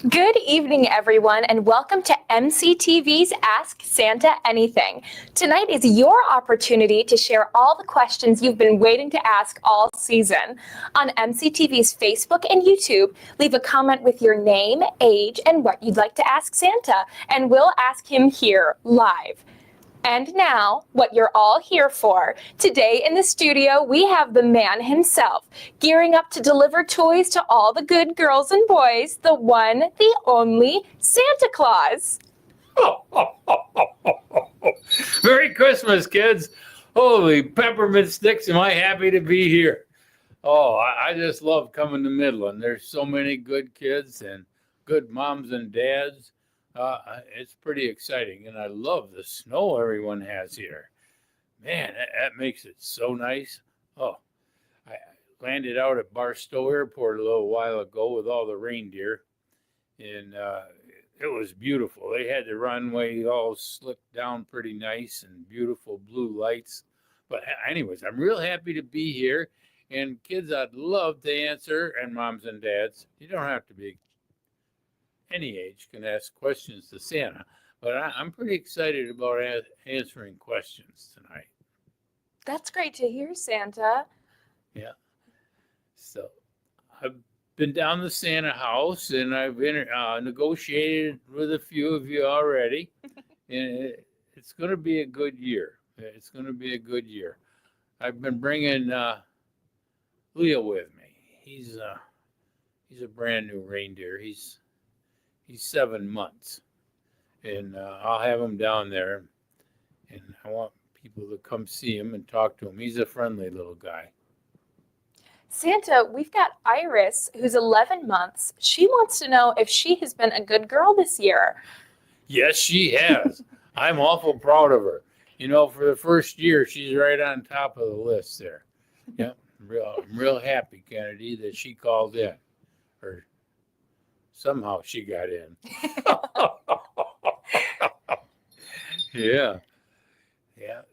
Good evening, everyone, and welcome to MCTV's Ask Santa Anything. Tonight is your opportunity to share all the questions you've been waiting to ask all season. On MCTV's Facebook and YouTube, leave a comment with your name, age, and what you'd like to ask Santa, and we'll ask him here live. And now, what you're all here for. Today in the studio, we have the man himself, gearing up to deliver toys to all the good girls and boys, the one, the only Santa Claus. Merry Christmas, kids. Holy peppermint sticks, am I happy to be here. Oh, I just love coming to Midland. There's so many good kids and good moms and dads. It's pretty exciting, and I love the snow everyone has here. Man, that makes it so nice. Oh, I landed out at Barstow Airport a little while ago with all the reindeer, and it was beautiful. They had the runway all slicked down pretty nice and beautiful blue lights. But anyways, I'm real happy to be here. And kids, I'd love to answer, and moms and dads, you don't have to be any age, can ask questions to Santa. But I'm pretty excited about answering questions tonight. That's great to hear, Santa. Yeah. So I've been down the Santa house, and I've been negotiated with a few of you already. And it's going to be a good year. It's going to be a good year. I've been bringing Leo with me. He's a brand new reindeer. He's 7 months, and I'll have him down there, and I want people to come see him and talk to him. He's a friendly little guy. Santa, we've got Iris, who's 11 months. She wants to know if she has been a good girl this year. Yes, she has. I'm awful proud of her. You know, for the first year, she's right on top of the list there. Yeah, I'm real happy, Kennedy, that she called in, or somehow she got in. Yeah,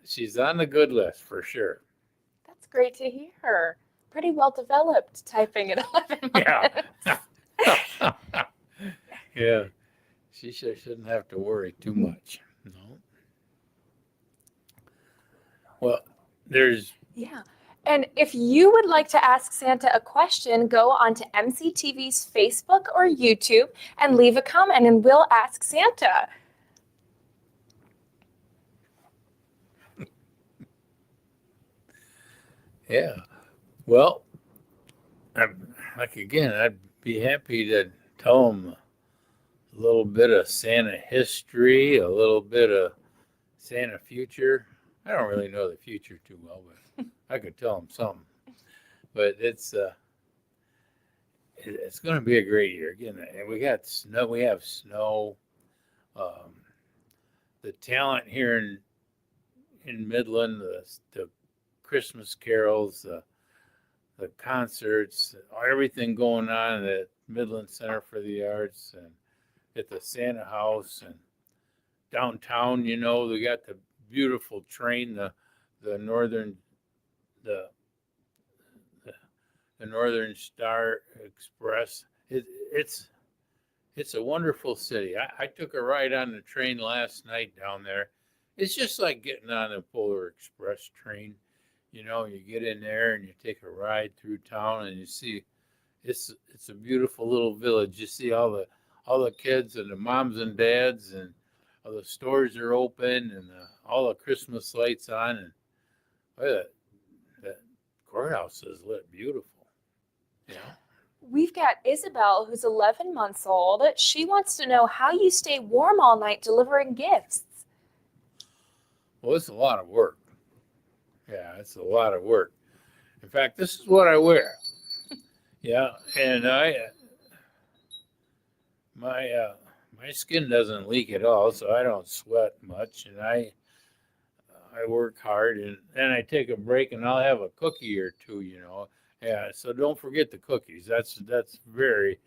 she's on the good list for sure. That's great to hear. Pretty well developed typing at 11 months. Yeah. Yeah, she shouldn't have to worry too much. No. Well, there's... Yeah. And if you would like to ask Santa a question, go onto MCTV's Facebook or YouTube and leave a comment, and we'll ask Santa. Yeah. Well, I'd be happy to tell them a little bit of Santa history, a little bit of Santa future. I don't really know the future too well, but I could tell them something. But it's going to be a great year. Again, we got snow. We have snow. The talent here in Midland, the Christmas carols, the concerts, everything going on at Midland Center for the Arts and at the Santa House and downtown. You know, they got the beautiful train, the Northern Star Express. It's a wonderful city. I took a ride on the train last night down there. It's just like getting on a Polar Express train. You know, you get in there and you take a ride through town, and you see it's a beautiful little village. You see all the kids and the moms and dads, and all the stores are open, and all the Christmas lights on, and that courthouse is lit beautiful. Yeah. We've got Isabel, who's 11 months old. She wants to know how you stay warm all night delivering gifts. Well, it's a lot of work. Yeah, it's a lot of work. In fact, this is what I wear. Yeah, and my skin doesn't leak at all, so I don't sweat much, and I work hard, and then I take a break, and I'll have a cookie or two, you know. Yeah, so don't forget the cookies. That's very,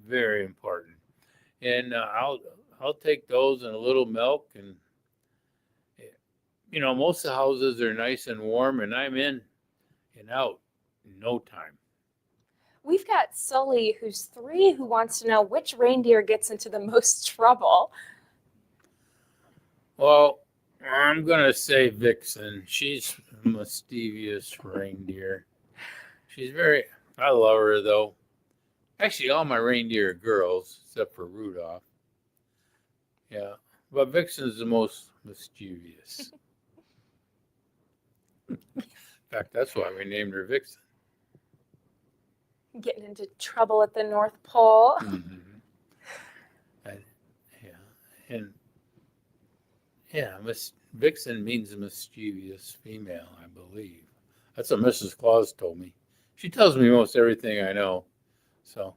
very important. And I'll take those and a little milk, and you know, most of the houses are nice and warm, and I'm in and out in no time. We've got Sully, who's 3, who wants to know which reindeer gets into the most trouble. Well, I'm going to say Vixen. She's a mischievous reindeer. I love her though. Actually, all my reindeer are girls, except for Rudolph. Yeah, but Vixen's the most mischievous. In fact, that's why we named her Vixen. Getting into trouble at the North Pole. Mm-hmm. And Vixen means mischievous female, I believe. That's what Mrs. Claus told me. She tells me most everything I know. So,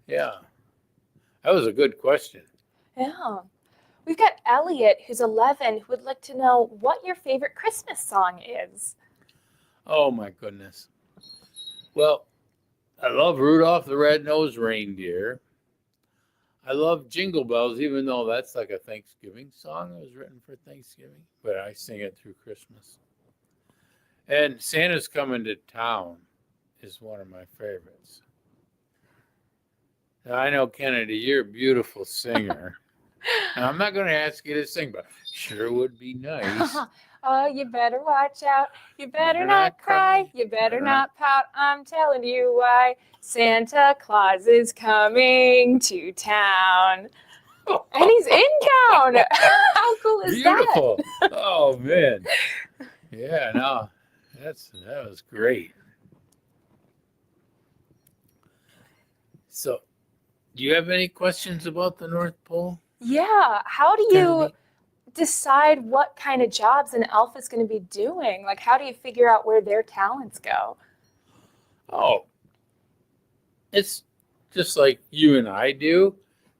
yeah, that was a good question. Yeah. We've got Elliot, who's 11, who would like to know what your favorite Christmas song is. Oh, my goodness. Well, I love Rudolph the Red-Nosed Reindeer. I love Jingle Bells, even though that's like a Thanksgiving song. It was written for Thanksgiving, but I sing it through Christmas. And Santa's Coming to Town is one of my favorites. Now, I know, Kennedy, you're a beautiful singer. Now, I'm not going to ask you to sing, but sure would be nice. Oh, you better watch out. You better not cry. You better not pout. I'm telling you why. Santa Claus is coming to town. And he's in town. How cool is Beautiful. that? Oh, man. Yeah, no, that was great. So, do you have any questions about the North Pole? Yeah. How do you Kennedy? decide what kind of jobs an elf is going to be doing? Like, how do you figure out where their talents go? Oh, it's just like you and I do.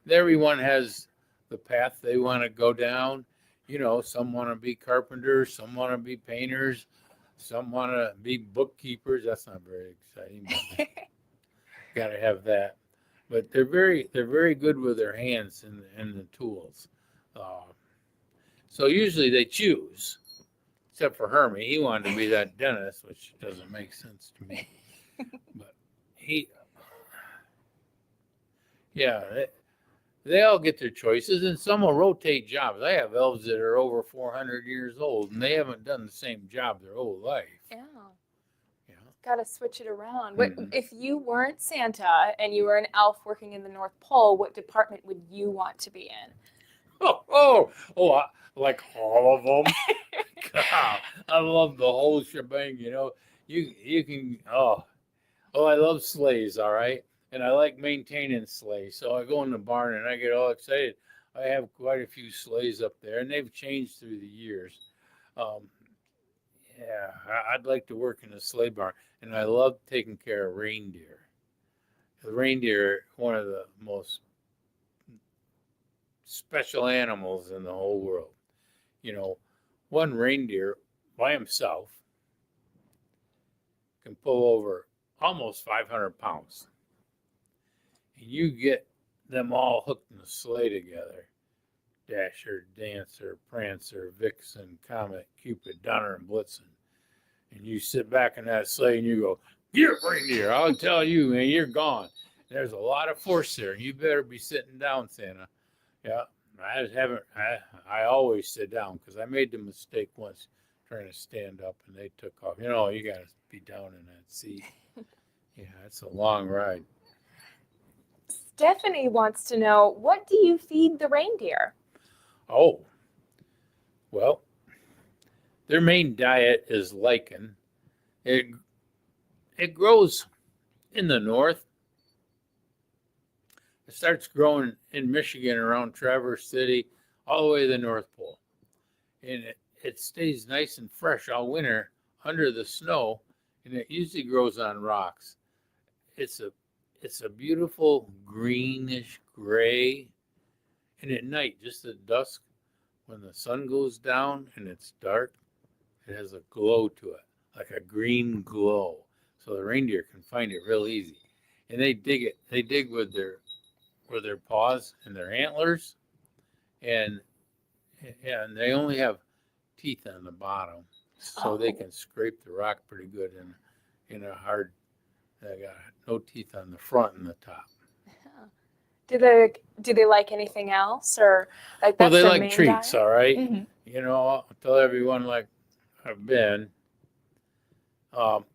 Everyone has the path they want to go down. You know, some want to be carpenters, some want to be painters, some want to be bookkeepers. That's not very exciting, but got to have that. But they're very good with their hands and the tools. So usually they choose, except for Hermie. He wanted to be that dentist, which doesn't make sense to me. But they all get their choices, and some will rotate jobs. I have elves that are over 400 years old, and they haven't done the same job their whole life. Yeah. Yeah. Got to switch it around. Mhm. If you weren't Santa and you were an elf working in the North Pole, what department would you want to be in? Like all of them. God, I love the whole shebang. You know, you can. I love sleighs. All right, and I like maintaining sleighs. So I go in the barn and I get all excited. I have quite a few sleighs up there, and they've changed through the years. Um, yeah, I'd like to work in a sleigh barn, and I love taking care of reindeer. The reindeer are one of the most special animals in the whole world. You know, one reindeer by himself can pull over almost 500 pounds. And you get them all hooked in a sleigh together. Dasher, Dancer, Prancer, Vixen, Comet, Cupid, Donner, and Blitzen. And you sit back in that sleigh and you go, "Get reindeer, I'll tell you, man, you're gone." There's a lot of force there. You better be sitting down, Santa. Yeah, I always sit down because I made the mistake once trying to stand up and they took off. You know, you got to be down in that seat. Yeah, it's a long ride. Stephanie wants to know, what do you feed the reindeer? Oh, well, their main diet is lichen. It grows in the north. It starts growing in Michigan around Traverse City all the way to the North Pole. And it stays nice and fresh all winter under the snow, and it usually grows on rocks. It's a beautiful greenish gray, and at night, just at dusk, when the sun goes down and it's dark, it has a glow to it, like a green glow. So the reindeer can find it real easy. And they dig it. They dig with their paws and their antlers, and they only have teeth on the bottom, so they can scrape the rock pretty good in a hard They got no teeth on the front and the top. Do they like anything else, or like Well, that's they their like main treats, diet? all right? Hmm. You know, I'll tell everyone like I've been, um,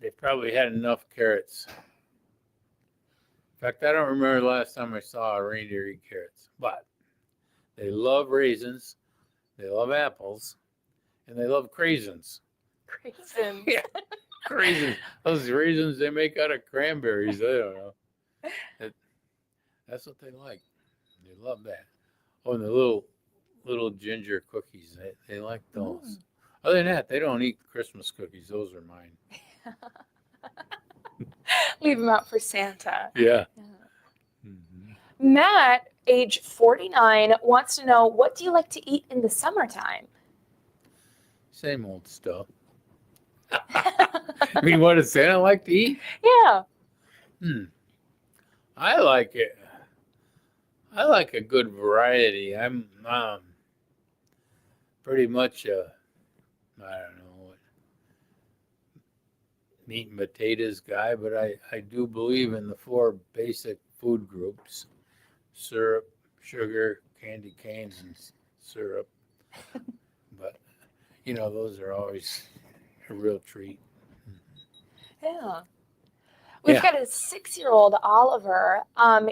they probably had enough carrots. In fact, I don't remember the last time I saw a reindeer eat carrots, but they love raisins, they love apples, and they love craisins. Craisins. Yeah, craisins. Those raisins they make out of cranberries. I don't know. That, that's what they like. They love that. Oh, and the little ginger cookies. They like those. Other than that, they don't eat Christmas cookies. Those are mine. Leave them out for Santa. Yeah. Yeah. Hmm. Matt, age 49, wants to know, what do you like to eat in the summertime? Same old stuff. I mean, what does Santa like to eat? Yeah. Hmm. I like it. I like a good variety. I'm pretty much I don't know, meat and potatoes guy, but I do believe in the four basic food groups: syrup, sugar, candy canes, and syrup. But you know, those are always a real treat. Yeah. We've Yeah. got a 6-year-old, Oliver.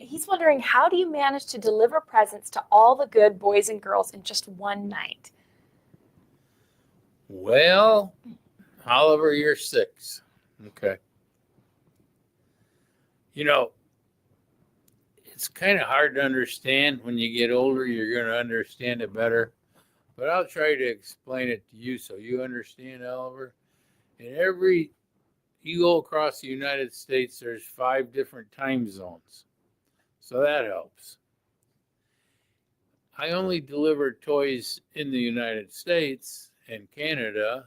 He's wondering, how do you manage to deliver presents to all the good boys and girls in just one night? Well, Oliver, you're 6. Okay. You know, it's kind of hard to understand. When you get older, you're going to understand it better. But I'll try to explain it to you so you understand, Oliver. In every you go across the United States, there's 5 different time zones. So that helps. I only deliver toys in the United States and Canada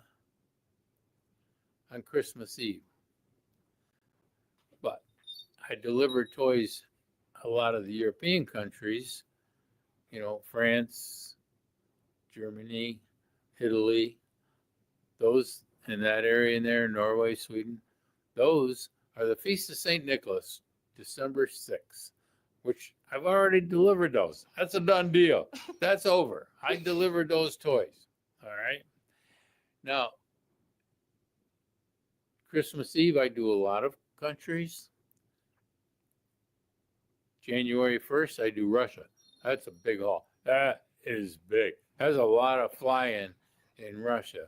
on Christmas Eve. But I deliver toys a lot of the European countries, you know, France, Germany, Italy, those in that area in there, Norway, Sweden. Those are the Feast of St. Nicholas, December 6th, which I've already delivered those. That's a done deal. That's over. I delivered those toys. All right. Now, Christmas Eve, I do a lot of countries. January 1st, I do Russia. That's a big haul. That is big. There's a lot of flying in Russia.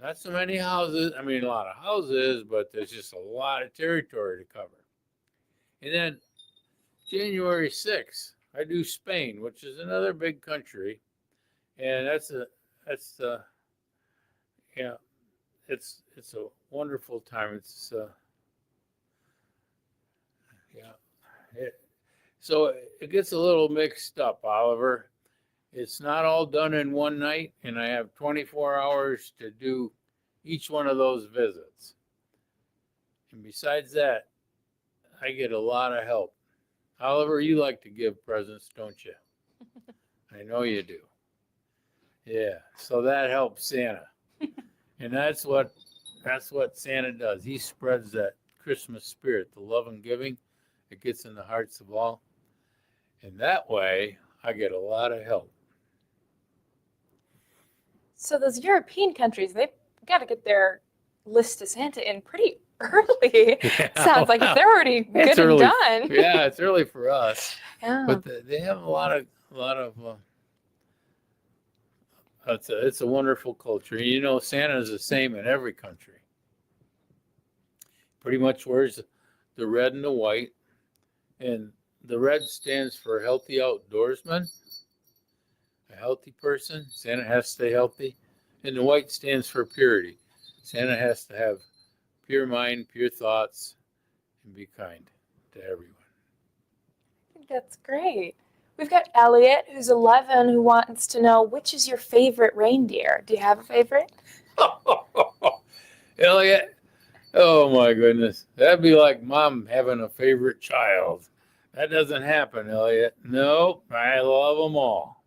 Not so many houses. I mean, a lot of houses, but there's just a lot of territory to cover. And then January 6th, I do Spain, which is another big country. And that's yeah, it's a wonderful time. It's yeah. So it gets a little mixed up, Oliver. It's not all done in one night, and I have 24 hours to do each one of those visits. And besides that, I get a lot of help. Oliver, you like to give presents, don't you? I know you do. Yeah, so that helps Santa. And that's what Santa does. He spreads that Christmas spirit, the love and giving. It gets in the hearts of all. And that way, I get a lot of help. So those European countries, they've got to get their list to Santa in pretty early. Yeah, Sounds like if well, they're already good it's and early. done. Yeah, it's early for us, Yeah. but they have a lot of. It's a wonderful culture. You know, Santa is the same in every country. Pretty much wears the red and the white, and the red stands for healthy outdoorsman, a healthy person. Santa has to stay healthy, and the white stands for purity. Santa has to have pure mind, pure thoughts, and be kind to everyone. I think that's great. We've got Elliot, who's 11, who wants to know, which is your favorite reindeer? Do you have a favorite? Elliot, oh my goodness. That'd be like mom having a favorite child. That doesn't happen, Elliot. Nope, I love them all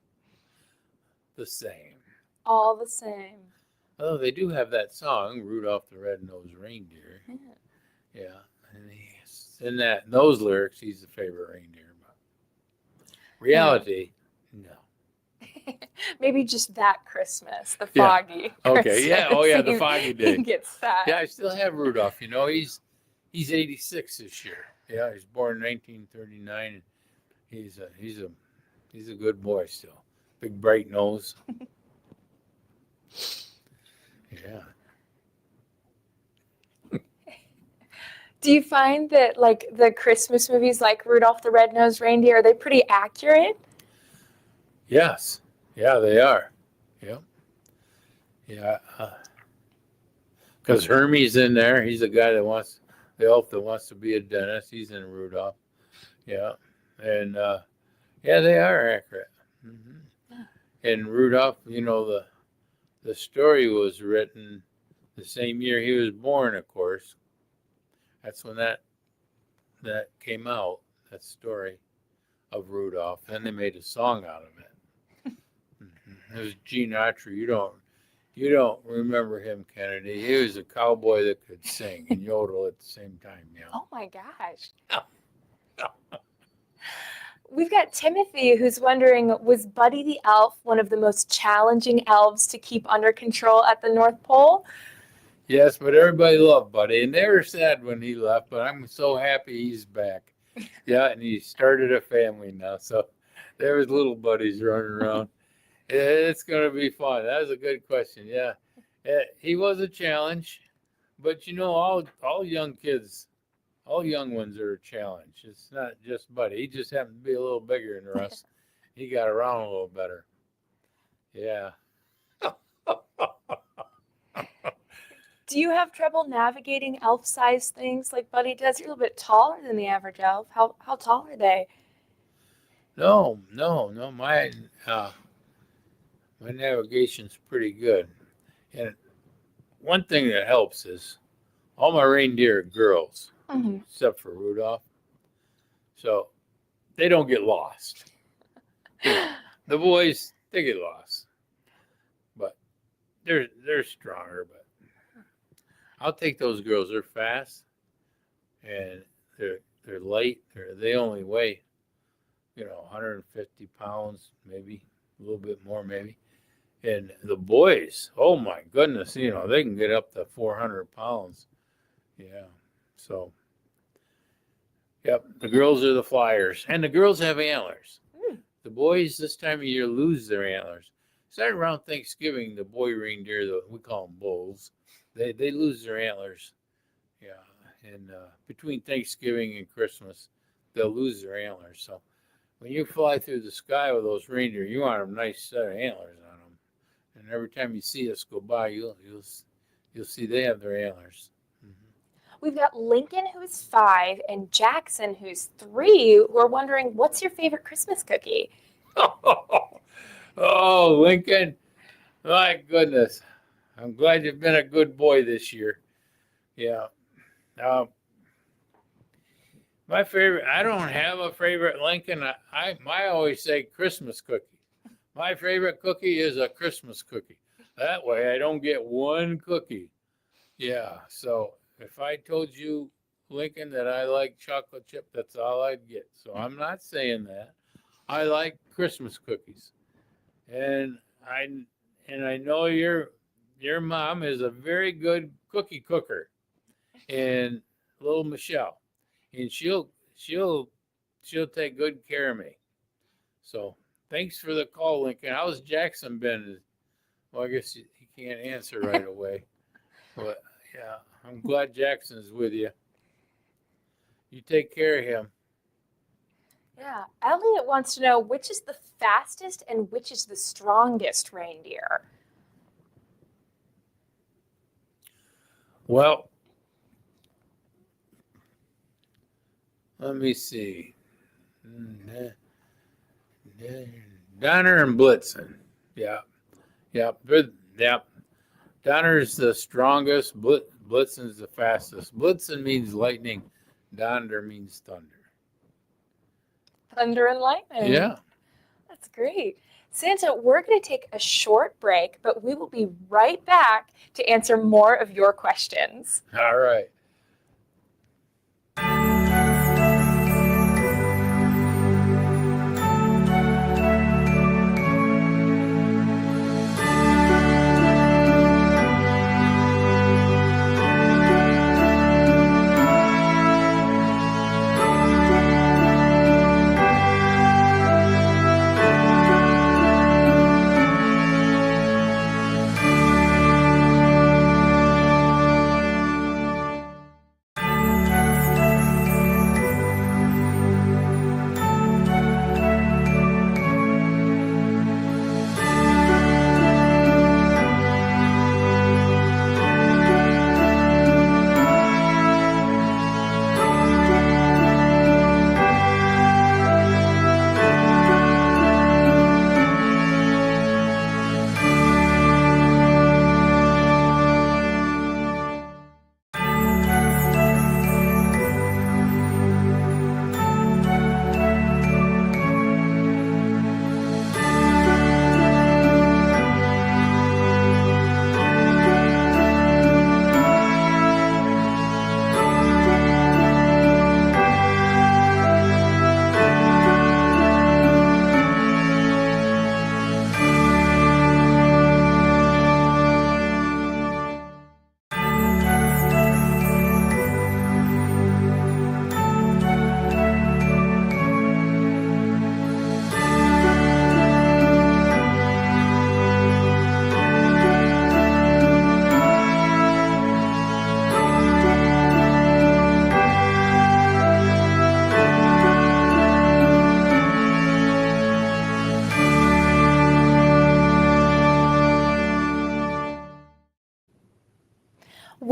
the same. All the same. Although they do have that song, Rudolph the Red-Nosed Reindeer. Yeah. Yeah, and in those lyrics, he's the favorite reindeer. But reality, no. Maybe just that Christmas, the Yeah. foggy Okay. Yeah. Oh, yeah. The Christmas. foggy day. He gets that. Yeah, I still have Rudolph. You know, he's 86 this year. Yeah, he was born in 1939. And he's a good boy still. Big bright nose. Yeah. Do you find that like the Christmas movies like Rudolph the Red-Nosed Reindeer, are they pretty accurate? Yes. Yeah, they are. Yeah. Yeah. Because Hermie's in there. He's the guy the elf that wants to be a dentist. He's in Rudolph. Yeah. And yeah, they are accurate. And Rudolph, you know, the story was written the same year he was born, of course. That's when that came out, that story of Rudolph. Then they made a song out of it. It was Gene Autry. You don't remember him, Kennedy. He was a cowboy that could sing and yodel at the same time. Yeah. Oh my gosh. We've got Timothy who's wondering, was Buddy the Elf one of the most challenging elves to keep under control at the North Pole? Yes, but everybody loved Buddy, and they were sad when he left, but I'm so happy he's back. Yeah, and he started a family now, so there was little buddies running around. It's going to be fun. That was a good question. Yeah, he was a challenge, but you know, all young kids, all young ones are a challenge. It's not just Buddy. He just happened to be a little bigger than the rest. He got around a little better. Yeah. Do you have trouble navigating elf-sized things like Buddy does? You're a little bit taller than the average elf. How tall are they? No. My navigation's pretty good. And one thing that helps is all my reindeer are girls, except for Rudolph. So they don't get lost. The boys, they get lost. But they're stronger, but I'll take those girls. They're fast and they're light. They only weigh, 150 pounds, maybe a little bit more, maybe. And the boys, oh my goodness, they can get up to 400 pounds. Yeah. So, yep, the girls are the flyers, and the girls have antlers. The boys this time of year lose their antlers. So around Thanksgiving, the boy reindeer, we call them bulls, they lose their antlers. Yeah, and between Thanksgiving and Christmas, they'll lose their antlers. So when you fly through the sky with those reindeer, you want a nice set of antlers on them. And every time you see us go by, you'll see they have their antlers. We've got Lincoln, who's 5, and Jackson, who's 3, who are wondering, what's your favorite Christmas cookie? Oh, Lincoln, my goodness. I'm glad you've been a good boy this year. Yeah. My favorite, I don't have a favorite, Lincoln. I always say Christmas cookie. My favorite cookie is a Christmas cookie. That way I don't get one cookie. Yeah, so if I told you, Lincoln, that I like chocolate chip, that's all I'd get. So I'm not saying that. I like Christmas cookies. And I know your mom is a very good cookie cooker. And little Michelle. And she'll take good care of me. So thanks for the call, Lincoln. How's Jackson been? Well, I guess he can't answer right away. But yeah, I'm glad Jackson's with you. You take care of him. Yeah, Elliot wants to know which is the fastest and which is the strongest reindeer. Well, let me see. Donner and Blitzen. Yeah. Donner's the strongest. Blitzen's the fastest. Blitzen means lightning. Donner means thunder. Thunder and lightning. Yeah. That's great. Santa, we're going to take a short break, but we will be right back to answer more of your questions. All right.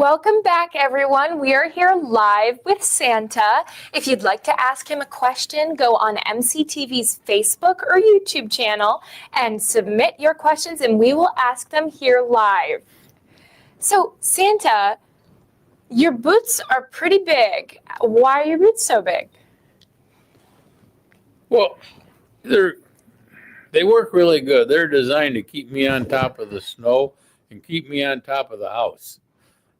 Welcome back, everyone. We are here live with Santa. If you'd like to ask him a question, go on MCTV's Facebook or YouTube channel and submit your questions, and we will ask them here live. So, Santa, your boots are pretty big. Why are your boots so big? Well, they work really good. They're designed to keep me on top of the snow and keep me on top of the house.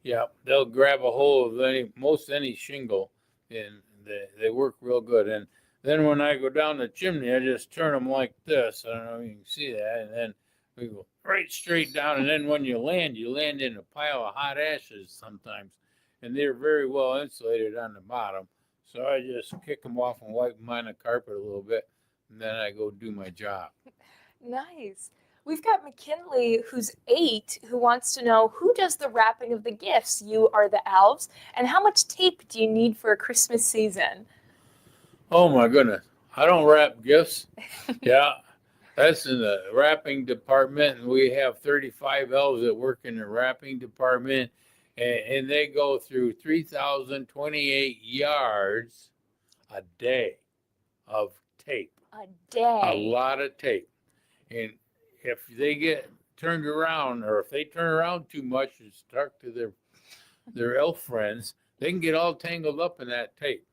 Yeah, they'll grab a hold of most any shingle, and they work real good. And then when I go down the chimney, I just turn them like this. I don't know if you can see that. And then we go right straight down. And then when you land in a pile of hot ashes sometimes. And they're very well insulated on the bottom. So I just kick them off and wipe them on the carpet a little bit. And then I go do my job. Nice. We've got McKinley, who's 8, who wants to know who does the wrapping of the gifts. You are the elves. And how much tape do you need for a Christmas season? Oh, my goodness. I don't wrap gifts. Yeah, that's in the wrapping department. And we have 35 elves that work in the wrapping department. And they go through 3,028 yards a day of tape. A day. A lot of tape. And if they get turned around, or if they turn around too much and stuck to their elf friends, they can get all tangled up in that tape.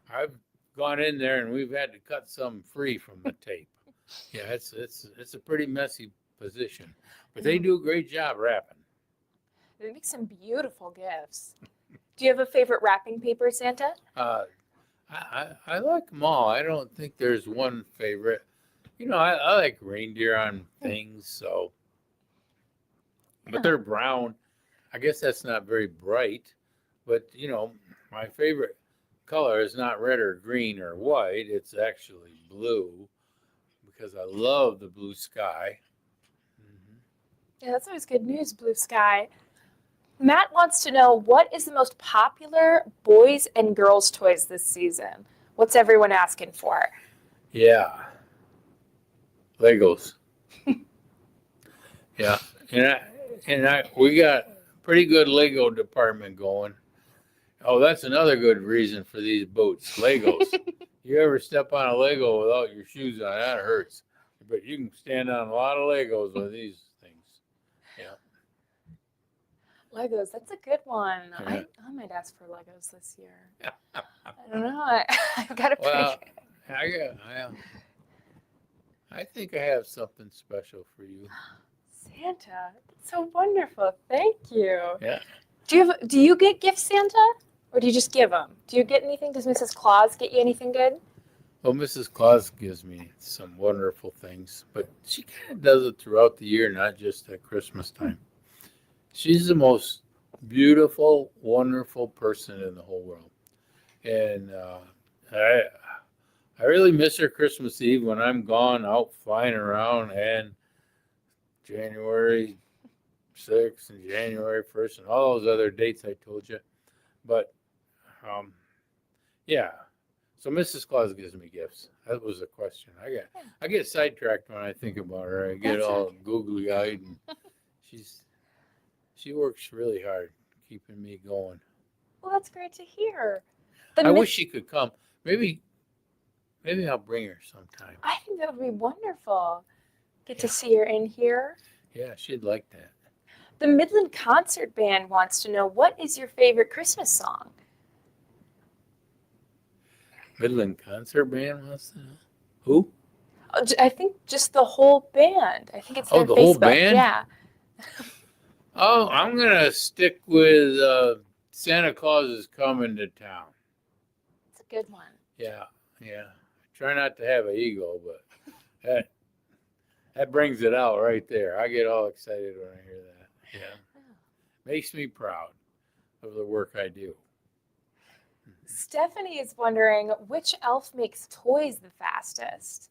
I've gone in there and we've had to cut some free from the tape. Yeah, it's a pretty messy position, but they do a great job wrapping. They make some beautiful gifts. Do you have a favorite wrapping paper, Santa? I like them all. I don't think there's one favorite. You know, I like reindeer on things, so. But they're brown. I guess that's not very bright. But, you know, my favorite color is not red or green or white. It's actually blue because I love the blue sky. Yeah, that's always good news, blue sky. Matt wants to know, what is the most popular boys and girls toys this season? What's everyone asking for? Yeah. Legos. Yeah. And we got a pretty good Lego department going. Oh, that's another good reason for these boots. Legos. You ever step on a Lego without your shoes on, that hurts. But you can stand on a lot of Legos with these things. Yeah. Legos, that's a good one. Yeah. I might ask for Legos this year. I don't know. I've got a pretty Well, I think I have something special for you. Santa, that's so wonderful. Thank you. Yeah. Do you get gifts, Santa? Or do you just give them? Do you get anything? Does Mrs. Claus get you anything good? Well, Mrs. Claus gives me some wonderful things, but she kind of does it throughout the year, not just at Christmas time. She's the most beautiful, wonderful person in the whole world. And I really miss her Christmas Eve when I'm gone out flying around, and January 6th and January 1st and all those other dates I told you. But, yeah. So Mrs. Claus gives me gifts. That was the question. I get sidetracked when I think about her. I get all googly-eyed, and she works really hard keeping me going. Well, that's great to hear. I wish she could come. Maybe I'll bring her sometime. I think that would be wonderful. Get to see her in here. Yeah, she'd like that. The Midland Concert Band wants to know, what is your favorite Christmas song? Midland Concert Band wants to know? Who? I think just the whole band. I think it's their the Facebook. whole band? Yeah. Oh, I'm going to stick with Santa Claus is Coming to Town. It's a good one. Yeah. Try not to have an ego, but that brings it out right there. I get all excited when I hear that. Yeah. Makes me proud of the work I do. Stephanie is wondering, which elf makes toys the fastest?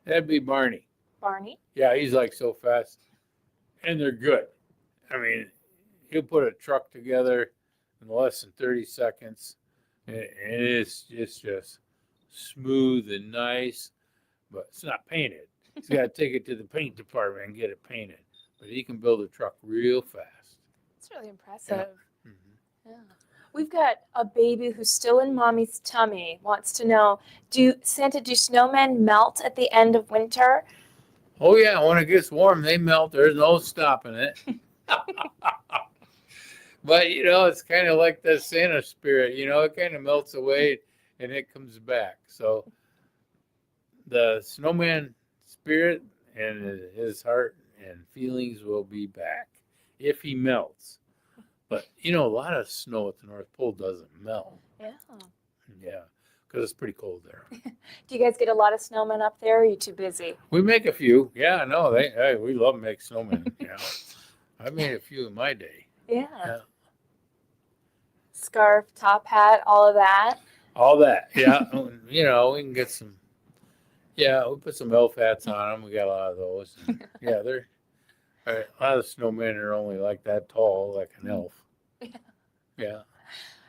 That'd be Barney. Barney? Yeah, he's like so fast. And they're good. I mean, he'll put a truck together in less than 30 seconds. And it's just smooth and nice, but it's not painted. He's got to take it to the paint department and get it painted. But he can build a truck real fast. That's really impressive. Yeah. Yeah. We've got a baby who's still in mommy's tummy, wants to know, do snowmen melt at the end of winter? Oh yeah, when it gets warm, they melt. There's no stopping it. But it's kind of like the Santa spirit. It kind of melts away and it comes back. So the snowman spirit and his heart and feelings will be back if he melts. But a lot of snow at the North Pole doesn't melt. Yeah. Yeah, because it's pretty cold there. Do you guys get a lot of snowmen up there, or are you too busy? We make a few. Yeah, no, we love to make snowmen. Yeah, I made a few in my day. Yeah. Scarf, top hat, all of that. All that. Yeah, we can get some. Yeah, we put some elf hats on them. We got a lot of those. And, yeah, a lot of snowmen are only like that tall, like an elf. Yeah.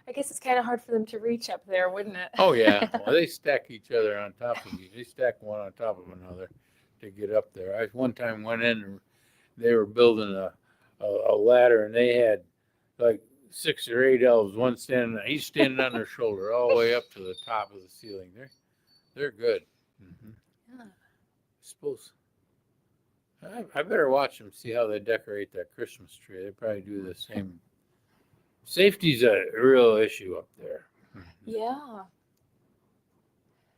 I guess it's kind of hard for them to reach up there, wouldn't it? Oh yeah. Well, they stack each other on top of you. They stack one on top of another to get up there. I one time went in and they were building a ladder and they had like 6 or 8 elves, one standing, he's standing on their shoulder all the way up to the top of the ceiling. They're good. Mm-hmm. Yeah. I suppose I better watch them, see how they decorate that Christmas tree. They probably do the same. Safety's a real issue up there. Yeah.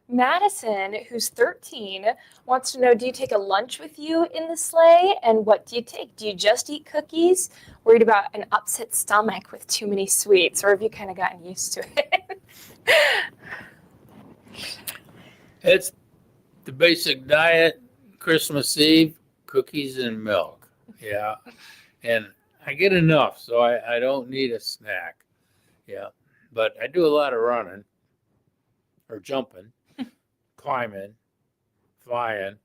Madison, who's 13, wants to know, do you take a lunch with you in the sleigh? And what do you take? Do you just eat cookies? Worried about an upset stomach with too many sweets? Or have you kind of gotten used to it? It's the basic diet, Christmas Eve, cookies and milk. Yeah. And I get enough, so I don't need a snack. Yeah. But I do a lot of running or jumping, climbing, flying.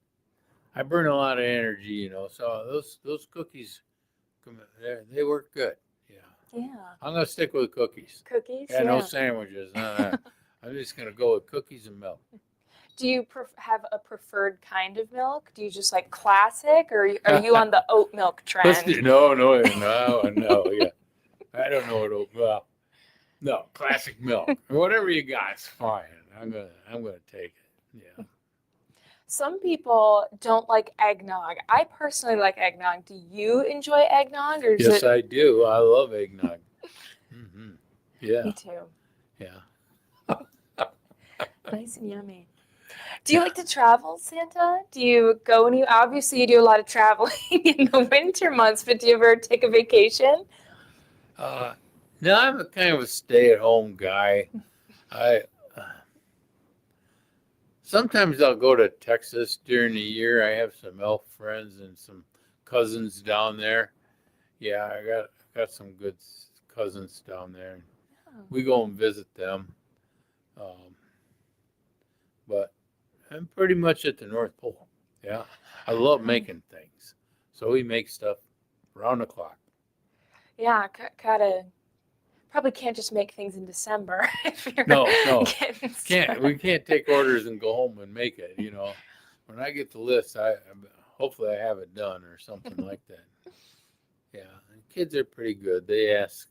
I burn a lot of energy, so those cookies, they work good. Yeah. Yeah. I'm going to stick with cookies. Cookies? Yeah, no sandwiches. No. I'm just going to go with cookies and milk. Do you have a preferred kind of milk? Do you just like classic, or are you on the oat milk trend? No. Yeah, I don't know what oat. Well, no, classic milk or whatever you got is fine. I'm gonna take it. Yeah. Some people don't like eggnog. I personally like eggnog. Do you enjoy eggnog, or Yes, I do. I love eggnog. Mm-hmm. Yeah. Me too. Yeah. Nice and yummy. Do you like to travel, Santa? Do you go obviously you do a lot of traveling in the winter months, but do you ever take a vacation? No, I'm a kind of a stay-at-home guy. Sometimes I'll go to Texas during the year. I have some elf friends and some cousins down there. Yeah, I got some good cousins down there. Oh. We go and visit them. But I'm pretty much at the North Pole. Yeah. I love making things. So we make stuff around the clock. Yeah, probably can't just make things in December if you're No. getting We can't take orders and go home and make it, When I get the list, hopefully I have it done or something like that. Yeah. And kids are pretty good. They ask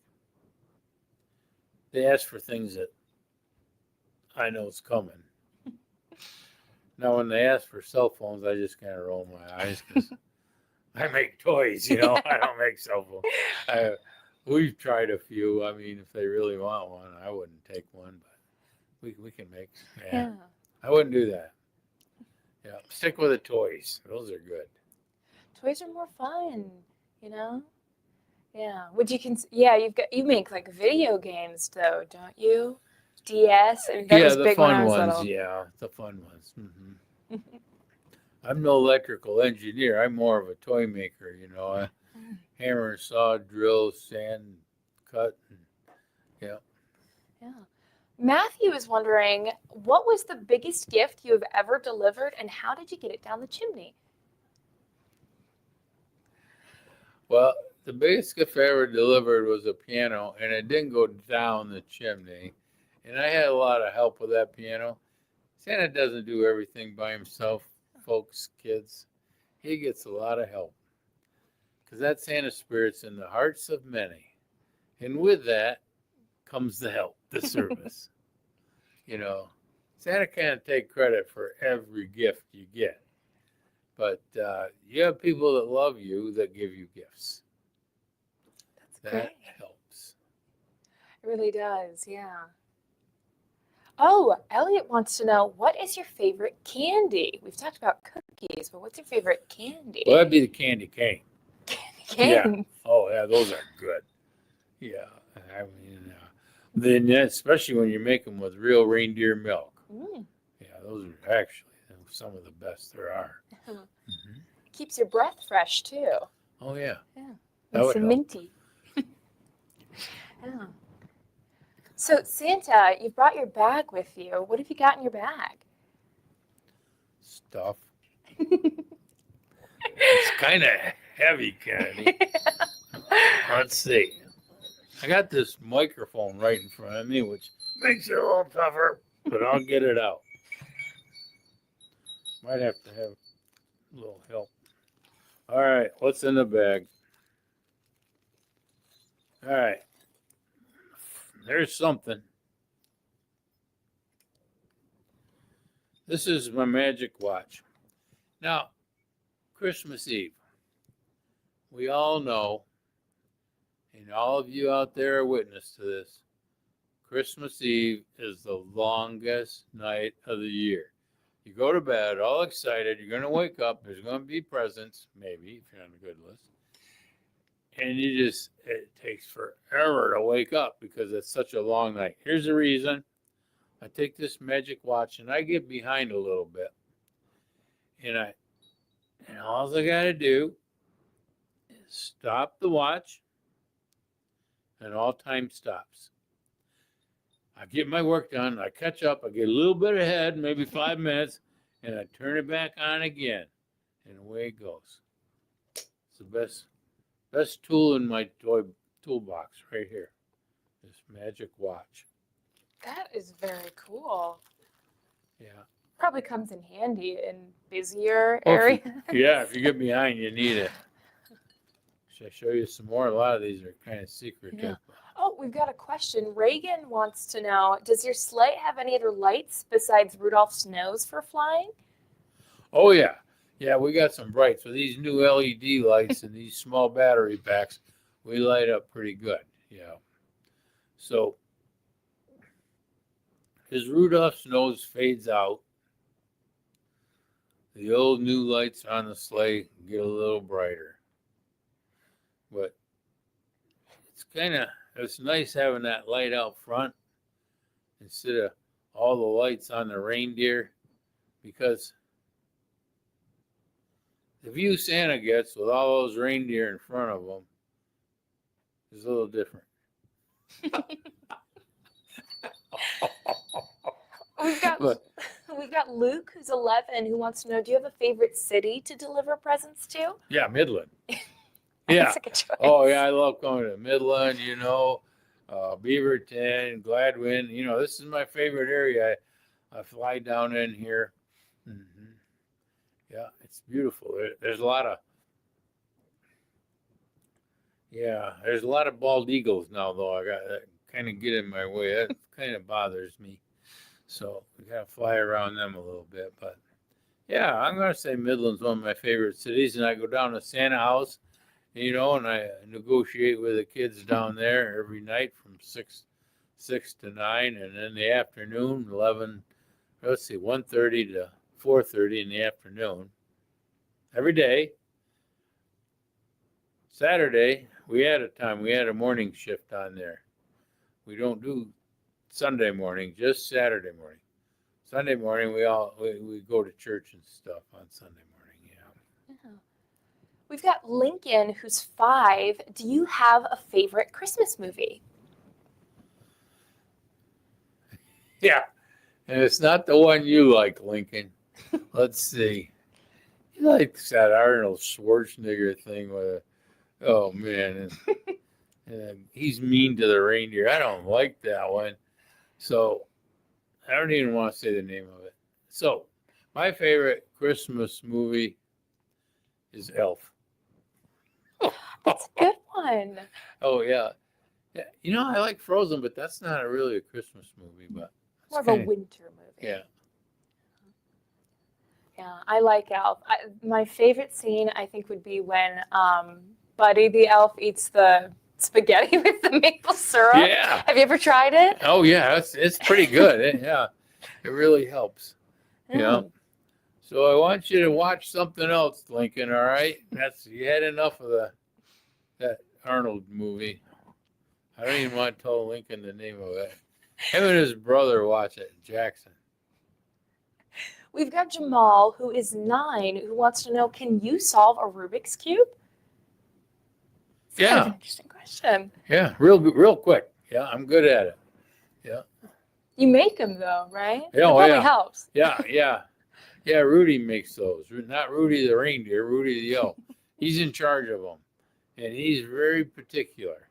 for things that I know is coming. Now, when they ask for cell phones, I just kind of roll my eyes because I make toys, I don't make cell phones. We've tried a few. I mean, if they really want one, I wouldn't take one, but we can make. Yeah. I wouldn't do that. Yeah, stick with the toys. Those are good. Toys are more fun, Yeah. You make like video games though, don't you? DS and that was the big fun when I was ones. little. Yeah, the fun ones. Mm-hmm. I'm no electrical engineer. I'm more of a toy maker. Hammer, saw, drill, sand, cut. Yeah. Matthew is wondering, what was the biggest gift you have ever delivered, and how did you get it down the chimney? Well, the biggest gift I ever delivered was a piano, and it didn't go down the chimney. And I had a lot of help with that piano. Santa doesn't do everything by himself, folks, kids. He gets a lot of help. Because that Santa spirit's in the hearts of many. And with that, comes the help, the service. You know, Santa can't take credit for every gift you get, but you have people that love you that give you gifts. That's That great. helps. It really does, yeah. Oh, Elliot wants to know, what is your favorite candy? We've talked about cookies, but what's your favorite candy? Well, that'd be the candy cane. Candy Yeah. cane. Oh, yeah, those are good. Yeah. I mean, then especially when you make them with real reindeer milk. Mm. Yeah, those are actually some of the best there are. Mm-hmm. Keeps your breath fresh too. Oh, yeah. Yeah. That And would some help. minty. Yeah. So Santa, you brought your bag with you. What have you got in your bag? Stuff. It's kind of heavy, Kennedy. Let's see. I got this microphone right in front of me, which makes it a little tougher, but I'll get it out. Might have to have a little help. All right, what's in the bag? All right, there's something. This is my magic watch. Now, Christmas Eve, we all know, and all of you out there are witness to this, Christmas Eve is the longest night of the year. You go to bed all excited, you're going to wake up, there's going to be presents, maybe, if you're on a good list. And it takes forever to wake up because it's such a long night. Here's the reason. I take this magic watch and I get behind a little bit. And all I got to do is stop the watch and all time stops. I get my work done, I catch up, I get a little bit ahead, maybe 5 minutes, and I turn it back on again, and away it goes. It's the best tool in my toy toolbox right here, this magic watch. That is very cool. Yeah. Probably comes in handy in busier areas. If you get behind, you need it. Should I show you some more? A lot of these are kind of secretive. Yeah. Oh, we've got a question. Reagan wants to know, does your sleigh have any other lights besides Rudolph's nose for flying? Oh, yeah. Yeah, we got some brights. With these new LED lights and these small battery packs, we light up pretty good. Yeah. So, as Rudolph's nose fades out, the old new lights on the sleigh get a little brighter. But it's nice having that light out front instead of all the lights on the reindeer, because the view Santa gets with all those reindeer in front of him is a little different. We've got Luke, who's 11, who wants to know, do you have a favorite city to deliver presents to? Yeah, Midland. That's a good choice. Oh, yeah, I love coming to Midland, Beaverton, Gladwin. This is my favorite area. I fly down in here. Mm-hmm. Yeah, it's beautiful. There's a lot of bald eagles now, though. I got that kind of get in my way. That kind of bothers me. So we got to fly around them a little bit. But yeah, I'm going to say Midland's one of my favorite cities. And I go down to Santa House, and I negotiate with the kids down there every night from 6 to 9. And in the afternoon, 1:30 to 4:30 in the afternoon. Every day. Saturday, we had a morning shift on there. We don't do Sunday morning, just Saturday morning. Sunday morning, we go to church and stuff on Sunday morning. Yeah. We've got Lincoln, who's 5. Do you have a favorite Christmas movie? Yeah, and it's not the one you like, Lincoln. Let's see. He likes that Arnold Schwarzenegger thing with oh man, and he's mean to the reindeer. I don't like that one. So I don't even want to say the name of it. So my favorite Christmas movie is Elf. That's a good one. Oh yeah, Yeah, I like Frozen, but that's not really a Christmas movie, but it's More of a kind of, winter movie. yeah. Yeah, I like Elf. My favorite scene, I think, would be when Buddy the elf eats the spaghetti with the maple syrup. Yeah. Have you ever tried it? Oh, yeah, it's pretty good. Yeah, it really helps. Yeah. So I want you to watch something else, Lincoln, all right? You had enough of that Arnold movie. I don't even want to tell Lincoln the name of it. Him and his brother watch it, Jackson. We've got Jamal, who is 9, who wants to know, can you solve a Rubik's Cube? It's kind of an interesting question. Yeah, real quick. Yeah, I'm good at it. Yeah. You make them, though, right? Yeah, It probably helps. Yeah. Rudy makes those. Not Rudy the reindeer, Rudy the elf. He's in charge of them, and he's very particular.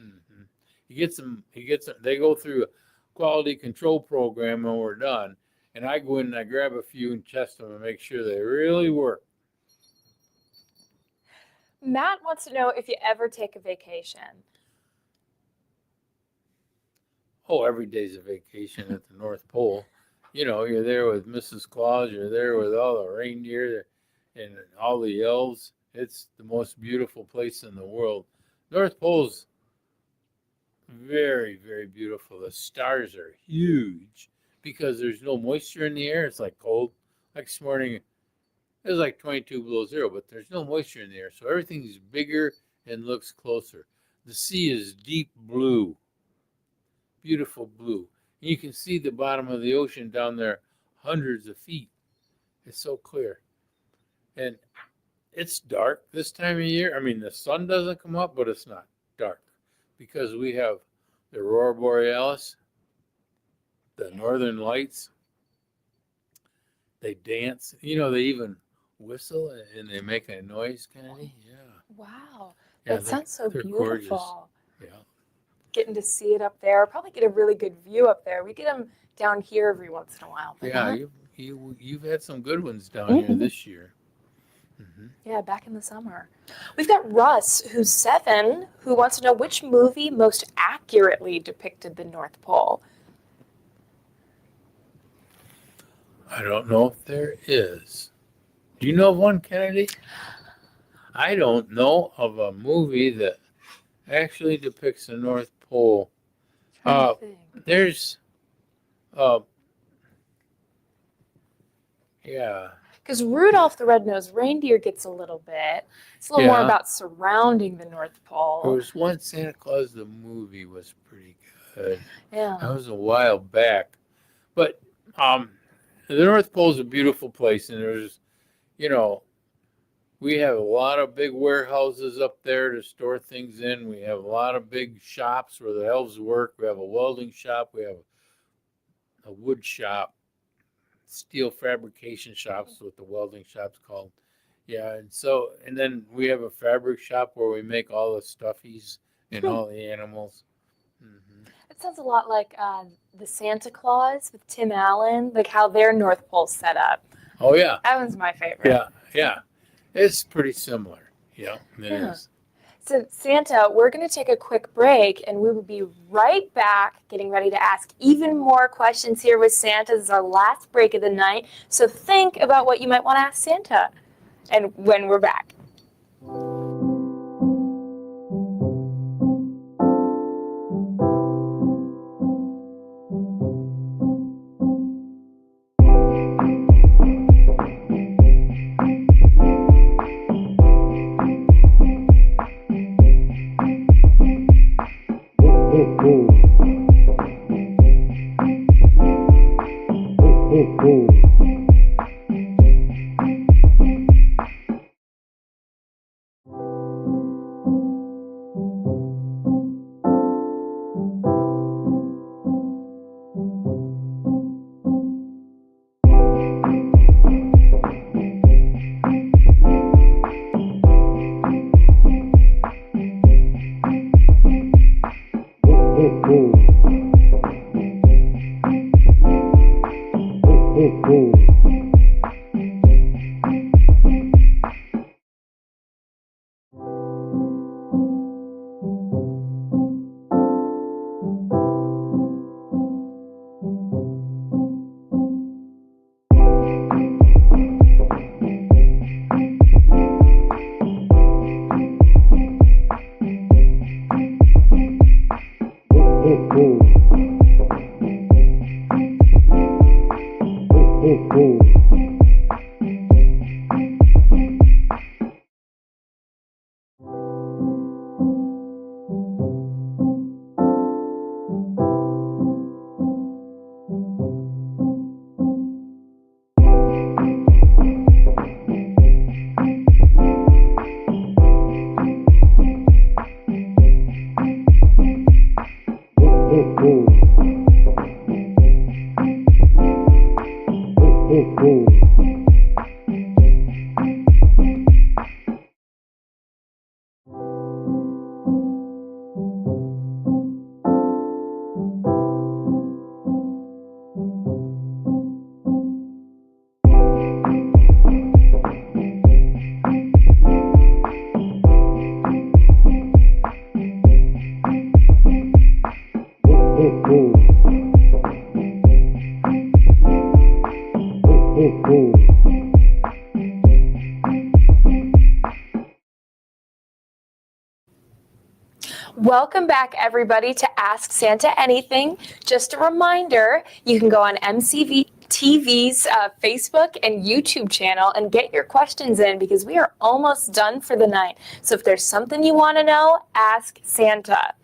Mm-hmm. He gets them. They go through a quality control program when we're done, and I go in and I grab a few and test them and make sure they really work. Matt wants to know if you ever take a vacation. Oh, every day's a vacation at the North Pole. You're there with Mrs. Claus. You're there with all the reindeer and all the elves. It's the most beautiful place in the world. North Pole's very, very beautiful. The stars are huge because there's no moisture in the air. It's like cold. Like this morning, it was like 22 below zero, but there's no moisture in the air. So everything's bigger and looks closer. The sea is deep blue, beautiful blue. And you can see the bottom of the ocean down there hundreds of feet. It's so clear. And it's dark this time of year. I mean, the sun doesn't come up, but it's not dark because we have the Aurora Borealis, the Northern Lights. They dance. They even whistle and they make a noise, Kennedy. Yeah. Wow. Yeah, That sounds so they're beautiful. gorgeous. Yeah. Getting to see it up there. Probably get a really good view up there. We get them down here every once in a while. But Yeah, you've had some good ones down here this year. Mm-hmm. Yeah, back in the summer. We've got Russ, who's 7, who wants to know which movie most accurately depicted the North Pole. I don't know if there is. Do you know of one, Kennedy? I don't know of a movie that actually depicts the North Pole. There's, yeah. Because Rudolph the Red-Nosed Reindeer gets a little bit. It's a little more about surrounding the North Pole. There was one Santa Claus, the movie was pretty good. Yeah. That was a while back. But the North Pole is a beautiful place, and there's, we have a lot of big warehouses up there to store things in. We have a lot of big shops where the elves work. We have a welding shop. We have a wood shop. Steel fabrication shops, what the welding shop's called. Yeah, and then we have a fabric shop where we make all the stuffies and all the animals. Mm-hmm. It sounds a lot like the Santa Claus with Tim Allen, like how their North Pole's set up. Oh, yeah. That one's my favorite. Yeah. It's pretty similar. Yeah, it is. So, Santa, we're going to take a quick break, and we will be right back getting ready to ask even more questions here with Santa. This is our last break of the night, so think about what you might want to ask Santa and when we're back. Welcome back, everybody, to Ask Santa Anything. Just a reminder, you can go on MCTV's Facebook and YouTube channel and get your questions in because we are almost done for the night. So if there's something you want to know, ask Santa.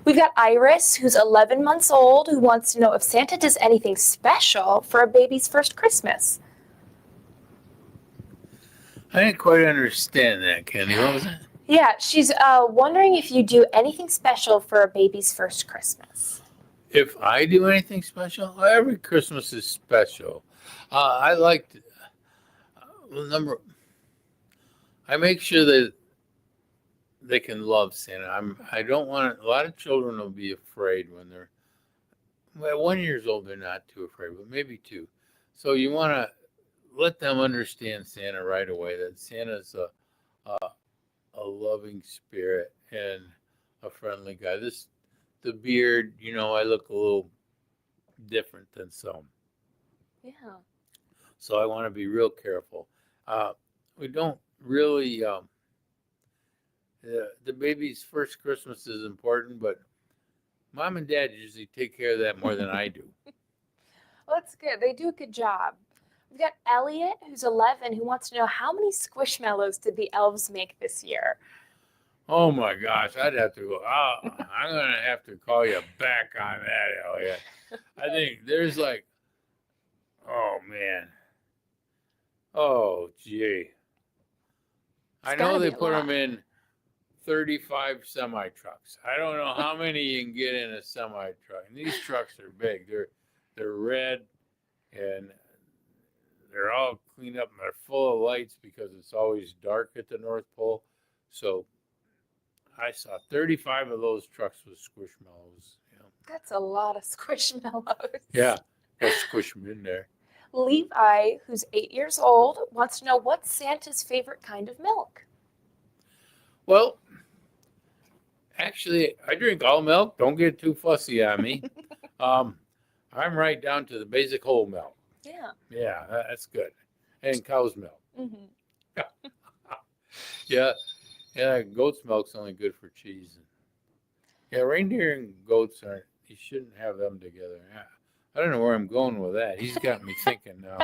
We've got Iris, who's 11 months old, who wants to know if Santa does anything special for a baby's first Christmas. I didn't quite understand that, Kenny. What was that? Yeah, she's wondering if you do anything special for a baby's first Christmas. If I do anything special, well, every Christmas is special. I like to, I make sure that they can love Santa. I don't want a lot of children will be afraid when they're 1 year old. They're not too afraid, but maybe 2. So you want to let them understand Santa right away. That Santa's a loving spirit and a friendly guy. The beard, I look a little different than some. Yeah. So I want to be real careful. We don't really, the baby's first Christmas is important, but Mom and Dad usually take care of that more than I do. Well, that's good. They do a good job. We've got Elliot, who's 11, who wants to know how many Squishmallows did the elves make this year? Oh my gosh, I'd have to go. I'm going to have to call you back on that, Elliot. I think there's oh man. Oh, gee. I know they put them in 35 semi-trucks. I don't know how many you can get in a semi-truck. And these trucks are big. They're red, and they're all cleaned up, and they're full of lights because it's always dark at the North Pole. So I saw 35 of those trucks with Squishmallows. That's a lot of Squishmallows. Yeah, let's squish them in there. Levi, who's 8 years old, wants to know what's Santa's favorite kind of milk? Well, actually, I drink all milk. Don't get too fussy on me. I'm right down to the basic whole milk. Yeah. Yeah, that's good. And cow's milk. Mm-hmm. Yeah, goat's milk's only good for cheese. Yeah, reindeer and goats you shouldn't have them together. I don't know where I'm going with that. He's got me thinking now.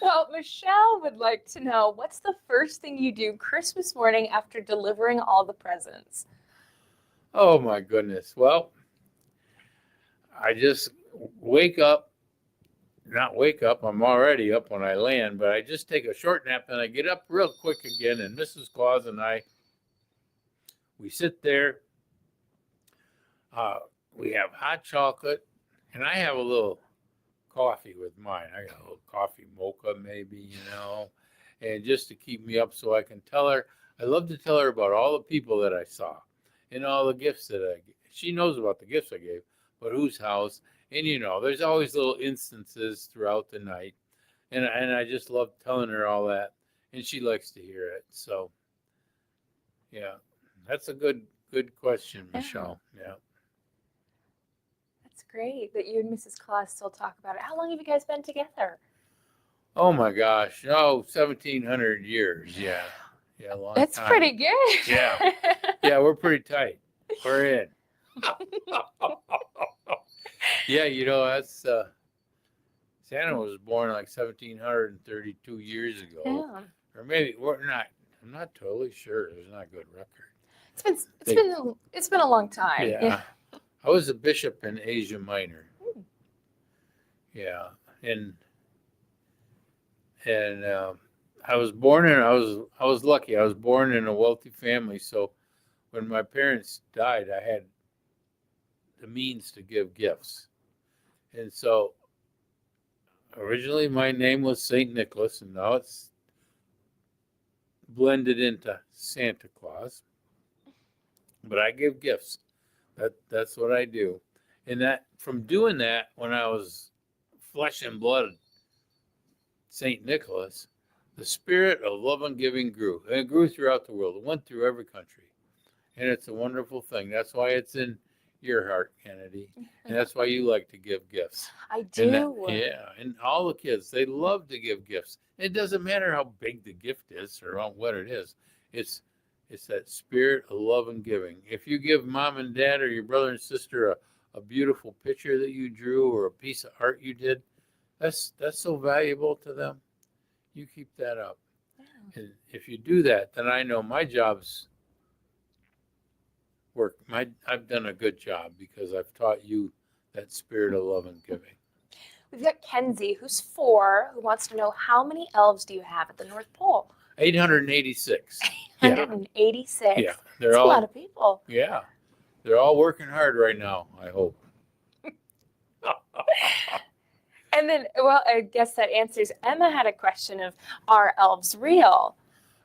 Well, Michelle would like to know, what's the first thing you do Christmas morning after delivering all the presents? Oh, my goodness. Well, I just wake up. Not wake up. I'm already up when I land, but I just take a short nap and I get up real quick again. And Mrs. Claus and we sit there. We have hot chocolate, and I have a little coffee with mine. I got a little coffee mocha, maybe, and just to keep me up so I can tell her. I love to tell her about all the people that I saw and all the gifts that I gave. She knows about the gifts I gave, but whose house. And, there's always little instances throughout the night. And I just love telling her all that. And she likes to hear it. So, yeah, that's a good question, Michelle. Yeah. That's great that you and Mrs. Claus still talk about it. How long have you guys been together? Oh, my gosh. 1,700 years. Yeah. Yeah, a long That's time. pretty good. Yeah. Yeah, we're pretty tight. We're in. Yeah, that's Santa was born 1,732 years ago. Yeah. Or maybe I'm not totally sure. There's not a good record. It's been a long time. Yeah. I was a bishop in Asia Minor. Yeah. And I was born in I was lucky. I was born in a wealthy family, so when my parents died, I had the means to give gifts. And so originally my name was St. Nicholas, and now it's blended into Santa Claus. But I give gifts. That's what I do. And that from doing that when I was flesh and blood St. Nicholas, the spirit of love and giving grew. And it grew throughout the world. It went through every country. And it's a wonderful thing. That's why it's in your heart, Kennedy. And that's why you like to give gifts. I And do. and all the kids, they love to give gifts. It doesn't matter how big the gift is or what it is. It's that spirit of love and giving. If you give mom and dad or your brother and sister a beautiful picture that you drew or a piece of art you did, that's so valuable to them. You keep that up. Yeah. And if you do that, then I know my job's work. I've done a good job because I've taught you that spirit of love and giving. We've got Kenzie, who's 4, who wants to know how many elves do you have at the North Pole? 886. 886. Yeah, That's a lot of people. Yeah, they're all working hard right now, I hope. And then, well, I guess that answers. Emma had a question of, are elves real?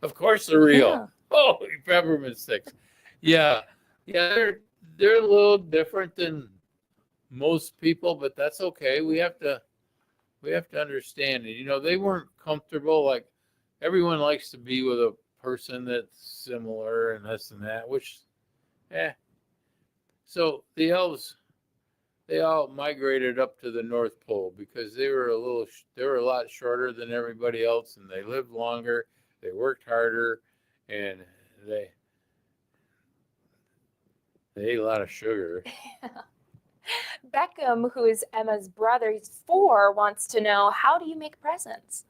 Of course they're real. Yeah. Holy peppermint sticks. Yeah, they're a little different than most people, but that's okay. We have to understand it. You know, they weren't comfortable. Like everyone likes to be with a person that's similar and this and that, which, So the elves, they all migrated up to the North Pole because they were a lot shorter than everybody else, and they lived longer. They worked harder, and they ate a lot of sugar. Beckham, who is Emma's brother, he's 4, wants to know, how do you make presents?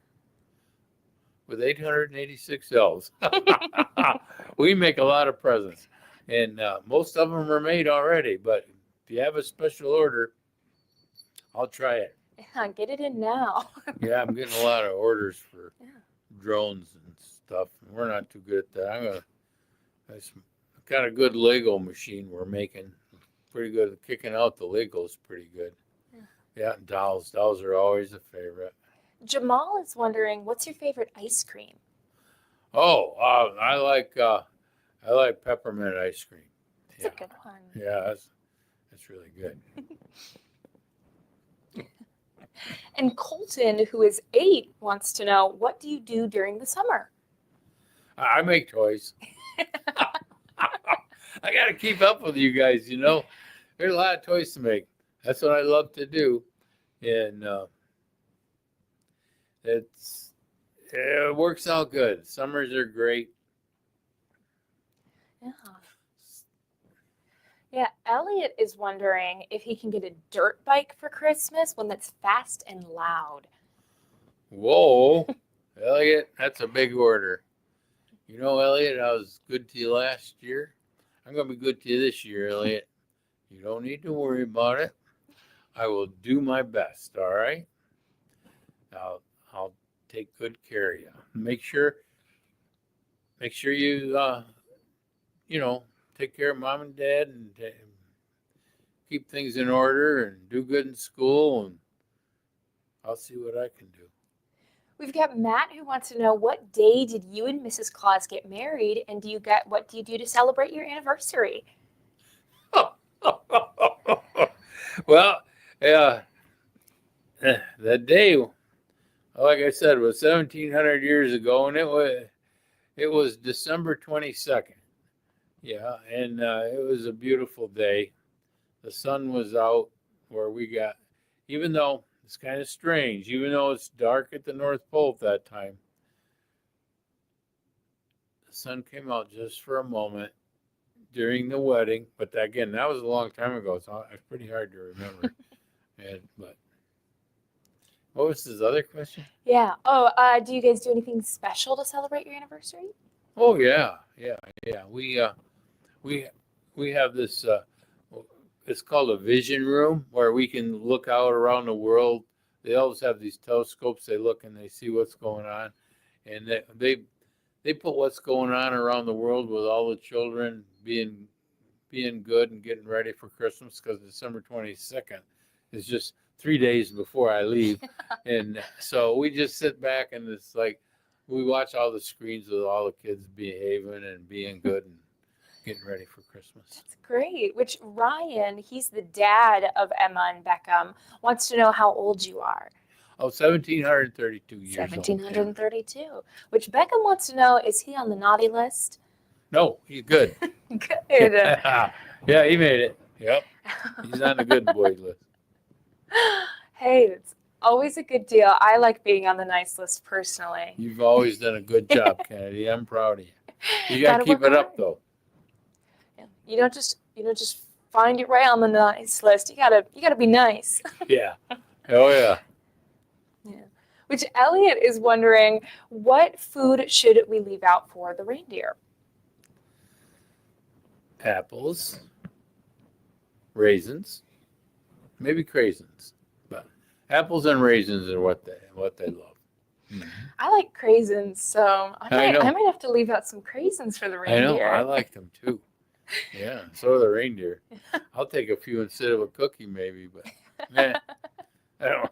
With 886 elves, we make a lot of presents, and most of them are made already. But if you have a special order, I'll try it. Yeah, get it in now. Yeah, I'm getting a lot of orders for drones and stuff. We're not too good at that. That's kind of good Lego machine we're making. Pretty good at kicking out the Legos. Pretty good. Yeah, and dolls. Dolls are always a favorite. Jamal is wondering, what's your favorite ice cream? Oh, I like peppermint ice cream. It's a good one. Yeah, that's really good. And Colton, who is 8, wants to know, what do you do during the summer? I make toys. I got to keep up with you guys, you know. There's a lot of toys to make. That's what I love to do. And it works out good. Summers are great. Yeah. Yeah, Elliot is wondering if he can get a dirt bike for Christmas, one that's fast and loud. Whoa, Elliot, that's a big order. You know, Elliot, I was good to you last year. I'm going to be good to you this year, Elliot. You don't need to worry about it. I will do my best, all right? I'll take good care of you. Make sure you, take care of mom and dad and keep things in order and do good in school, and I'll see what I can do. We've got Matt who wants to know, what day did you and Mrs. Claus get married, and what do you do to celebrate your anniversary? Well, yeah, that day, like I said, was 1,700 years ago, and it was December 22nd. Yeah, and it was a beautiful day. The sun was out where we got, even though it's kind of strange, even though it's dark at the North Pole at that time, the sun came out just for a moment during the wedding. But again, that was a long time ago, so it's pretty hard to remember. But what was his other question? Yeah. Oh, do you guys do anything special to celebrate your anniversary? Oh yeah. We have this. It's called a vision room where we can look out around the world. They always have these telescopes. They look and they see what's going on, and they put what's going on around the world with all the children being good and getting ready for Christmas, because December 22nd is just 3 days before I leave. And so we just sit back and it's like we watch all the screens with all the kids behaving and being good and getting ready for Christmas. That's great. Which Ryan, he's the dad of Emma and Beckham, wants to know how old you are. Oh, 1,732 years 1,732. Which Beckham wants to know, is he on the naughty list? No, he's good. Good. Yeah, he made it. Yep. He's on the good boy list. Hey, it's always a good deal. I like being on the nice list personally. You've always done a good job, Kennedy. I'm proud of you. You got to keep work it up, hard. though. Yeah. You don't just find your way on the nice list. You gotta be nice. Yeah. Oh, yeah. Yeah. Which Elliot is wondering, what food should we leave out for the reindeer? Apples, raisins, maybe craisins, but apples and raisins are what they love. Mm-hmm. I like craisins, so I know. might have to leave out some craisins for the I know. reindeer. I like them too. Yeah. So do the reindeer. I'll take a few instead of a cookie, maybe, but I don't.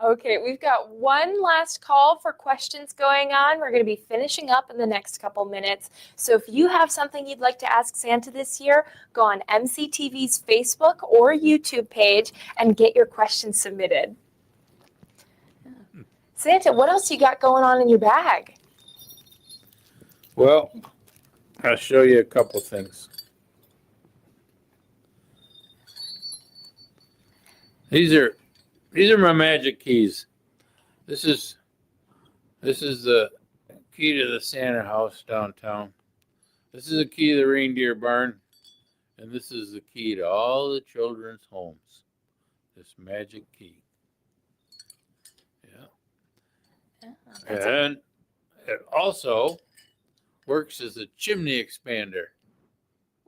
Okay, we've got one last call for questions going on. We're going to be finishing up in the next couple minutes. So if you have something you'd like to ask Santa this year, go on MCTV's Facebook or YouTube page and get your questions submitted. Santa, what else you got going on in your bag? Well, I'll show you a couple things. These are my magic keys. This is the key to the Santa house downtown. This is the key to the reindeer barn, and this is the key to all the children's homes. This magic key. Yeah. And it also works as a chimney expander.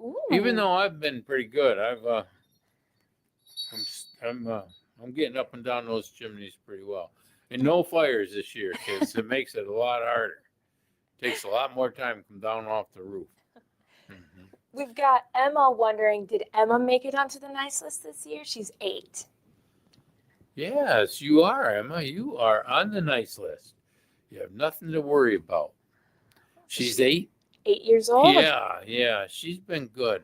Ooh. Even though I've been pretty good, I'm getting up and down those chimneys pretty well. And no fires this year, kids. It makes it a lot harder. It takes a lot more time to come down off the roof. Mm-hmm. We've got Emma wondering, did Emma make it onto the nice list this year? She's 8. Yes, you are, Emma. You are on the nice list. You have nothing to worry about. She's 8? 8 years old? Yeah. She's been good.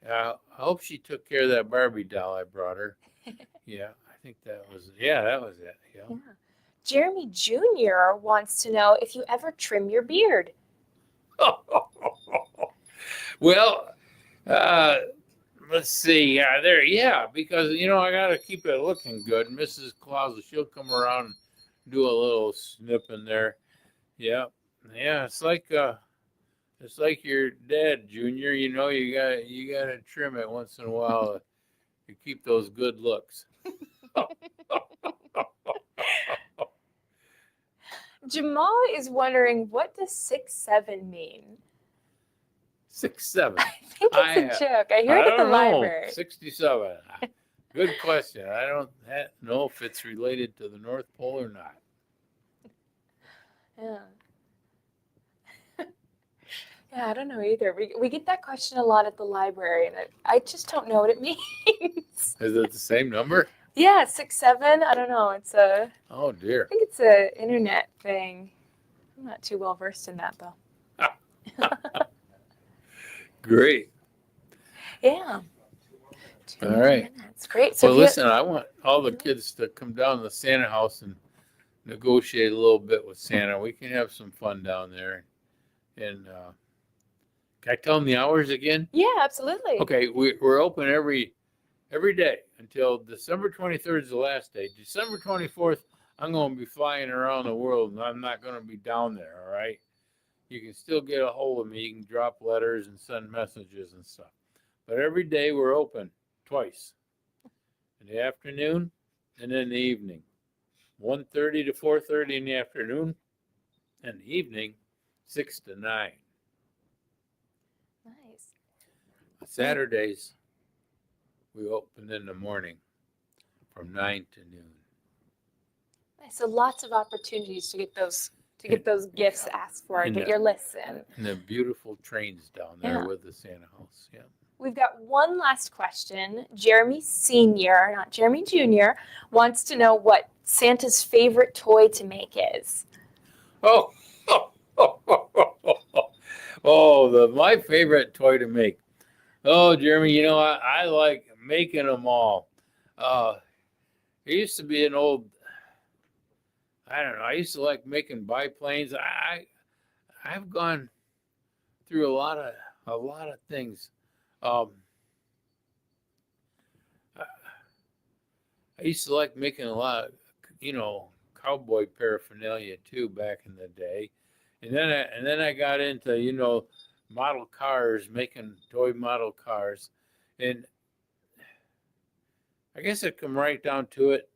I hope she took care of that Barbie doll I brought her. Yeah, I think that was it. Yeah. Jeremy Jr. wants to know if you ever trim your beard. Well, let's see. Because I got to keep it looking good. Mrs. Claus, she'll come around and do a little snip in there. Yeah. It's like your dad, Junior. You gotta trim it once in a while to keep those good looks. Jamal is wondering, what does 6'7" mean? 6'7". I think it's a joke. I hear it at the library. 67. Good question. I don't know if it's related to the North Pole or not. Yeah. Yeah, I don't know either. We get that question a lot at the library, and I just don't know what it means. Is it the same number? Yeah, 6'7". I don't know. It's Oh dear. I think it's an internet thing. I'm not too well versed in that though. Great. Yeah. All right. That's great. So Well, listen, I want all the kids to come down to the Santa house and negotiate a little bit with Santa. We can have some fun down there. And can I tell them the hours again? Yeah, absolutely. Okay, we're open every day until December 23rd is the last day. December 24th, I'm going to be flying around the world, and I'm not going to be down there, all right? You can still get a hold of me. You can drop letters and send messages and stuff. But every day we're open twice, in the afternoon and in the evening. 1:30 to 4:30 in the afternoon, and the evening, 6 to 9. Nice. Saturdays, we open in the morning from 9 to noon. Nice. So lots of opportunities to get those gifts asked for, And get your lists in. And the beautiful trains down there with the Santa house. Yeah. We've got one last question. Jeremy Sr., not Jeremy Jr., wants to know what Santa's favorite toy to make is. My favorite toy to make. Oh, Jeremy, I like making them all. It used to be an old, I don't know, I used to like making biplanes. I've gone through a a lot of things. Um, I I used to like making a lot of, cowboy paraphernalia too back in the day. And then I got into, model cars, making toy model cars. And I guess it come right down to it.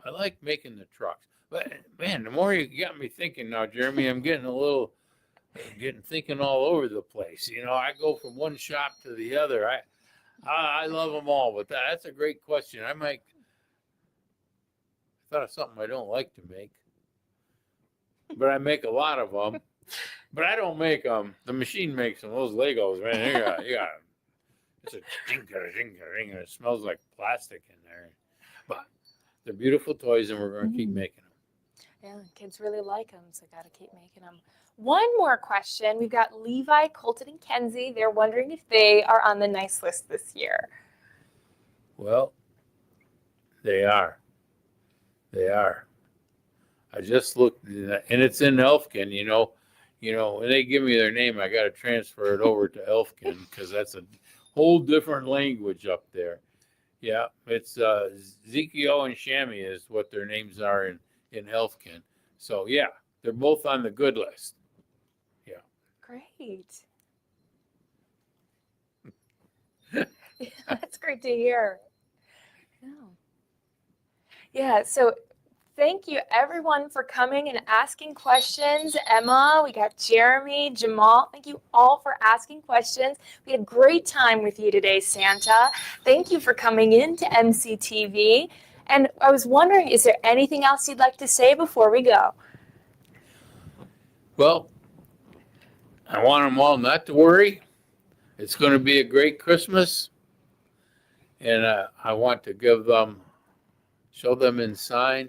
I like making the trucks. But man, the more you got me thinking now, Jeremy, I'm getting thinking all over the place. I go from one shop to the other. I love them all, but that's a great question. I thought of something I don't like to make, but I make a lot of them. But I don't make them. The machine makes them. Those Legos, man, you got it's a jinker, and it smells like plastic in there. But they're beautiful toys, and we're going to keep making them. Yeah, kids really like them, so got to keep making them. One more question. We've got Levi, Colton, and Kenzie. They're wondering if they are on the nice list this year. Well, they are. They are. I just looked, and it's in Elfkin. When they give me their name, I got to transfer it over to Elfkin because that's a whole different language up there. Yeah, it's Ezekiel and Shammy is what their names are in Elfkin. So yeah, they're both on the good list. Yeah. Great. Yeah, that's great to hear. Yeah, so thank you everyone for coming and asking questions. Emma, we got Jeremy, Jamal. Thank you all for asking questions. We had a great time with you today, Santa. Thank you for coming in to MCTV. And I was wondering, is there anything else you'd like to say before we go? Well, I want them all not to worry. It's going to be a great Christmas. And I want to show them in sign,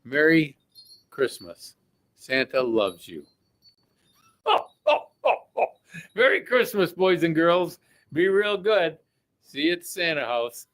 Merry Christmas. Santa loves you. Oh, oh, oh, oh. Merry Christmas, boys and girls. Be real good. See you at Santa House.